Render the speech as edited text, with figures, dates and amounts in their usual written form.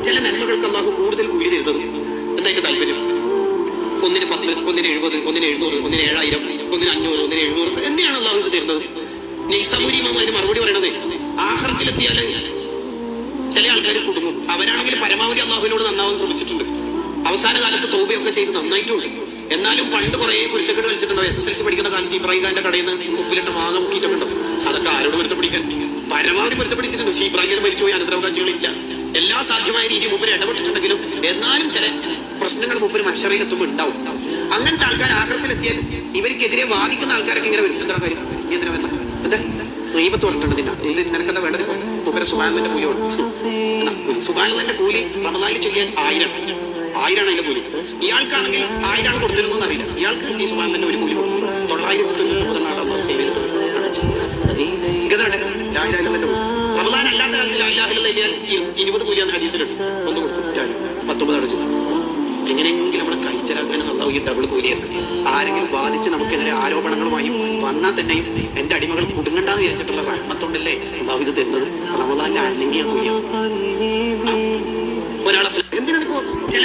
ചില നന്മകൾക്ക് അള്ളാഹു കൂടുതൽ കൂലി തരുന്നത്. എന്താ അതിന്റെ താല്പര്യം? 1-10, 1-70, 1-700, 1-7000, 1-500, 1-700 എന്തിനാണ് അള്ളാഹു ഇത് തരുന്നത്? നൈസാബൂരിമാമ അതിന് മറുപടി പറയണത്, ആഖിറത്തിലെത്തിയാല് ചില ആൾക്കാർ കുടുങ്ങും. അവരാണെങ്കിൽ പരമാവധി അള്ളാഹുവിനോട് നന്നാവാൻ ശ്രമിച്ചിട്ടുണ്ട്, അവസാന കാലത്ത് തൗബയൊക്കെ ചെയ്ത് നന്നായിട്ടുണ്ട്. എന്നാലും പണ്ട് കുറെ കുരുത്തക്കെട്ട് കളിച്ചിട്ടുണ്ടോ? SSLC പഠിക്കുന്ന കാലത്ത് ഇബ്രാഹിം ഖാന്റെ കടയിൽ നിന്ന് ഉപ്പിലിട്ട് മാങ്ങ മുക്കിയിട്ടൊക്കെ ഉണ്ടോ? അതൊക്കെ ആരോട് പൊരുത്തപ്പിടിക്കാൻ? പരമാവധി പൊരുത്തപ്പിടിച്ചിട്ടുണ്ട്. പക്ഷേ ഇബ്രാഹിം മരിച്ചുപോയി, അനന്തരാവകാശികളില്ല. എല്ലാ സാധ്യമായ രീതിയിൽ മുമ്പിൽ ഇടപെട്ടിട്ടുണ്ടെങ്കിലും എന്നാലും ചില പ്രശ്നങ്ങൾ മുമ്പിൽ മനുഷ്യരെത്തുമ്പോൾ ഉണ്ടാവും. അങ്ങനത്തെ ആൾക്കാർ ആഗ്രഹത്തിലെത്തിയാൽ ഇവർക്കെതിരെ വാദിക്കുന്ന ആൾക്കാരൊക്കെ ഇങ്ങനെ വരും. എന്താ കാര്യം? എന്തിനാ വേണ്ട? എന്താ റീബത്ത് പറഞ്ഞിട്ടുണ്ടെന്നില്ല, ഇതിൽ നിനക്കെന്താ വേണ്ടത്? മുപ്പര സുബാനന്റെ കൂലിയാണ്. സുബാനന്റെ കൂലി റമദാനിൽ ചൊല്ലിയാൽ 1000 അതിന്റെ കൂലി. ഇയാൾക്കാണെങ്കിൽ 1000 കൊടുത്തിരുന്നെന്ന് അറിയില്ല. ഇയാൾക്ക് ഈ സുബാനന്റെ ഒരു കൂലി കൊടുക്കും. 999 സേവ് ചെയ്തിട്ട് റമദാൻ അല്ലാത്ത കാലത്തിൽ അല്ലാഹില്ലാൽ 20 കൂലിയാന്ന് ഹദീസിലുണ്ട്. 1 കൊടുക്കും, 19 അടച്ചു. എങ്ങനെയെങ്കിലും നമ്മളെ കഴിച്ചലാക്കാനെന്നുള്ള ഈ ഡബിൾ കൂലിയാണ്. ആരെങ്കിലും വാദിച്ച് നമുക്കെതിരെ ആരോപണങ്ങളുമായും വന്നാൽ തന്നെയും എന്റെ അടിമകൾ കുടുങ്ങണ്ടെന്ന് വിചാരിച്ചിട്ടുള്ള റഹ്മത്തുണ്ടല്ലേ അള്ളാഹു ഇത് തരുന്നത്. റമദാന്റെ അല്ലെങ്കിൽ ആ കൂലിയാണ്. ഒരാളെ എന്തിനാണ് ചില